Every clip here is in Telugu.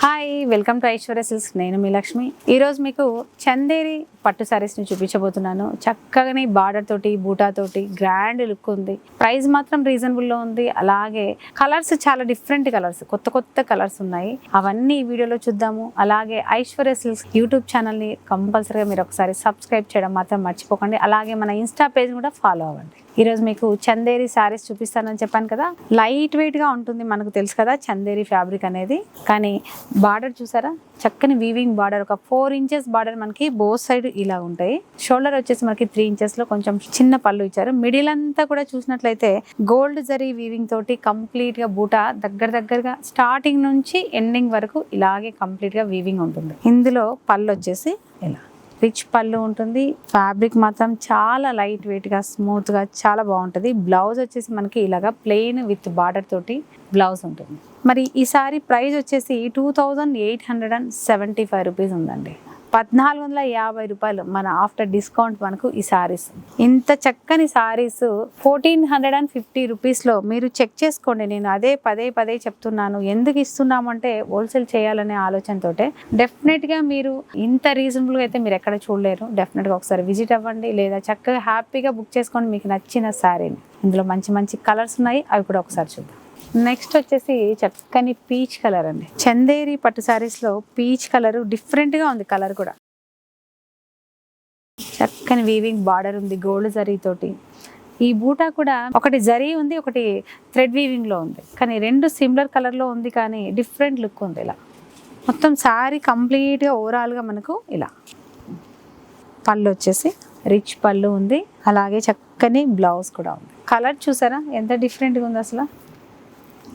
Hi welcome to Aishwarya silks. నేను మీ లక్ష్మి. ఈరోజు మీకు చందేరి పట్టు శారీస్ని చూపించబోతున్నాను. చక్కగాని బార్డర్ తోటి బూటా తోటి గ్రాండ్ లుక్ ఉంది. ప్రైస్ మాత్రం రీజనబుల్లో ఉంది. అలాగే కలర్స్ చాలా డిఫరెంట్ కలర్స్, కొత్త కొత్త కలర్స్ ఉన్నాయి. అవన్నీ ఈ వీడియోలో చూద్దాము. అలాగే ఐశ్వర్య సిల్క్స్ యూట్యూబ్ ఛానల్ని కంపల్సరీగా మీరు ఒకసారి సబ్స్క్రైబ్ చేయడం మాత్రం మర్చిపోకండి. అలాగే మన ఇన్స్టా పేజ్ కూడా ఫాలో అవ్వండి. ఈరోజు మీకు చందేరి శారీస్ చూపిస్తానని చెప్పాను కదా. లైట్ వెయిట్గా ఉంటుంది, మనకు తెలుసు కదా చందేరి ఫ్యాబ్రిక్ అనేది. కానీ బార్డర్ చూసారా, చక్కని వీవింగ్ బార్డర్, ఒక 4 ఇంచెస్ బార్డర్ మనకి బోత్ సైడ్ ఇలా ఉంటాయి. షోల్డర్ వచ్చేసి మనకి 3 ఇంచెస్లో కొంచెం చిన్న పళ్ళు ఇచ్చారు. మిడిల్ అంతా కూడా చూసినట్లయితే గోల్డ్ జరీ వీవింగ్ తోటి కంప్లీట్గా బూటా దగ్గరగా స్టార్టింగ్ నుంచి ఎండింగ్ వరకు ఇలాగే కంప్లీట్గా వీవింగ్ ఉంటుంది. ఇందులో పళ్ళు వచ్చేసి ఇలా రిచ్ పళ్ళు ఉంటుంది. ఫ్యాబ్రిక్ మాత్రం చాలా లైట్ వెయిట్గా స్మూత్గా చాలా బాగుంటుంది. బ్లౌజ్ వచ్చేసి మనకి ఇలాగా ప్లెయిన్ విత్ బార్డర్ తోటి బ్లౌజ్ ఉంటుంది. మరి ఈ సారీ ప్రైస్ వచ్చేసి 2875 రూపీస్ ఉందండి. 1450 రూపాయలు మన ఆఫ్టర్ డిస్కౌంట్ మనకు ఈ సారీస్. ఇంత చక్కని సారీస్ 1450 రూపీస్లో మీరు చెక్ చేసుకోండి. నేను అదే పదే చెప్తున్నాను. ఎందుకు ఇస్తున్నామంటే హోల్సేల్ చేయాలనే ఆలోచనతోటే. డెఫినెట్గా మీరు ఇంత రీజనబుల్గా అయితే మీరు ఎక్కడ చూడలేరు. డెఫినెట్గా ఒకసారి విజిట్ అవ్వండి, లేదా చక్కగా హ్యాపీగా బుక్ చేసుకోండి మీకు నచ్చిన సారీని. ఇందులో మంచి కలర్స్ ఉన్నాయి, అవి కూడా ఒకసారి చూద్దాం. నెక్స్ట్ వచ్చేసి చక్కని పీచ్ కలర్ అండి. చందేరి పట్టు శారీస్లో పీచ్ కలర్ డిఫరెంట్గా ఉంది. కలర్ కూడా చక్కని వీవింగ్ బార్డర్ ఉంది గోల్డ్ జరీ తోటి. ఈ బూటా కూడా ఒకటి జరీ ఉంది, ఒకటి థ్రెడ్ వీవింగ్లో ఉంది. కానీ రెండు సిమిలర్ కలర్లో ఉంది, కానీ డిఫరెంట్ లుక్ ఉంది. ఇలా మొత్తం శారీ కంప్లీట్గా ఓవరాల్గా మనకు ఇలా పళ్ళు వచ్చేసి రిచ్ పళ్ళు ఉంది. అలాగే చక్కని బ్లౌజ్ కూడా ఉంది. కలర్ చూసారా ఎంత డిఫరెంట్గా ఉంది. అసలు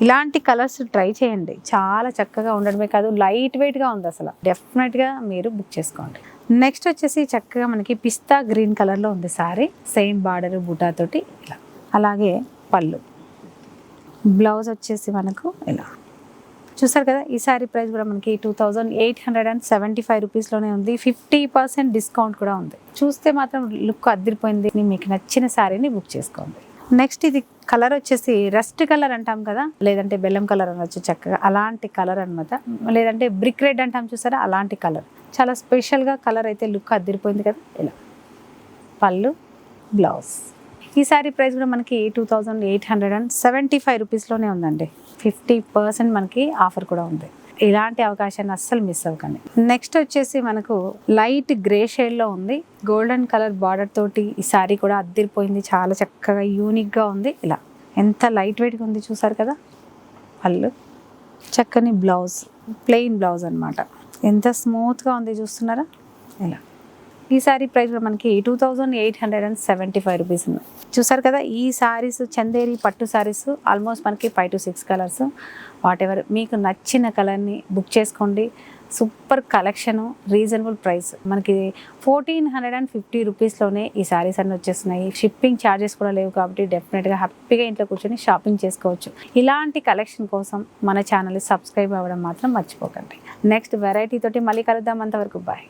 ఇలాంటి కలర్స్ ట్రై చేయండి. చాలా చక్కగా ఉండడమే కాదు, లైట్ వెయిట్గా ఉంది. అసలు డెఫినెట్గా మీరు బుక్ చేసుకోండి. నెక్స్ట్ వచ్చేసి చక్కగా మనకి పిస్తా గ్రీన్ కలర్లో ఉంది సారీ. సేమ్ బార్డర్ బూటా తోటి ఇలా. అలాగే పళ్ళు, బ్లౌజ్ వచ్చేసి మనకు ఇలా చూసారు కదా. ఈ సారీ ప్రైస్ కూడా మనకి 2875 రూపీస్లోనే ఉంది. 50% డిస్కౌంట్ కూడా ఉంది. చూస్తే మాత్రం లుక్ అదిరిపోయింది. మీకు నచ్చిన సారీని బుక్ చేసుకోండి. నెక్స్ట్ ఇది కలర్ వచ్చేసి రస్ట్ కలర్ అంటాం కదా, లేదంటే బెల్లం కలర్ అనొచ్చు. చక్కగా అలాంటి కలర్ అనమాట. లేదంటే బ్రిక్ రెడ్ అంటాం చూసారా, అలాంటి కలర్. చాలా స్పెషల్గా కలర్ అయితే లుక్ అదిరిపోయింది కదా. ఇలా పళ్ళు, బ్లౌజ్. ఈ సారీ ప్రైస్ కూడా మనకి 2875 రూపీస్లోనే ఉందండి. 50% మనకి ఆఫర్ కూడా ఉంది. ఇలాంటి అవకాశాన్ని అస్సలు మిస్ అవ్వకండి. నెక్స్ట్ వచ్చేసి మనకు లైట్ గ్రే షేడ్లో ఉంది. గోల్డెన్ కలర్ బార్డర్ తోటి ఈ సారీ కూడా అద్దిరిపోయింది. చాలా చక్కగా యూనిక్గా ఉంది. ఇలా ఎంత లైట్ వెయిట్గా ఉంది చూసారు కదా. పళ్ళు, చక్కని బ్లౌజ్, ప్లెయిన్ బ్లౌజ్ అనమాట. ఎంత స్మూత్గా ఉంది చూస్తున్నారా. ఇలా ఈ సారీ ప్రైస్ కూడా మనకి 2875 రూపీస్ ఉంది. చూసారు కదా. ఈ సారీస్ చందేరి పట్టు సారీస్ ఆల్మోస్ట్ మనకి 5 to 6 కలర్స్. వాటెవర్ మీకు నచ్చిన కలర్ని బుక్ చేసుకోండి. Super collection, reasonable price. మనకి 1450 రూపీస్లోనే ఈ సారీస్ అన్నీ వచ్చేస్తున్నాయి. షిప్పింగ్ ఛార్జెస్ కూడా లేవు కాబట్టి డెఫినెట్గా హ్యాపీగా ఇంట్లో కూర్చొని షాపింగ్ చేసుకోవచ్చు. ఇలాంటి కలెక్షన్ కోసం మన ఛానల్ని సబ్స్క్రైబ్ అవ్వడం మాత్రం మర్చిపోకండి. నెక్స్ట్ వెరైటీ తోటి మళ్ళీ కలుద్దాం. అంతవరకు బాయ్.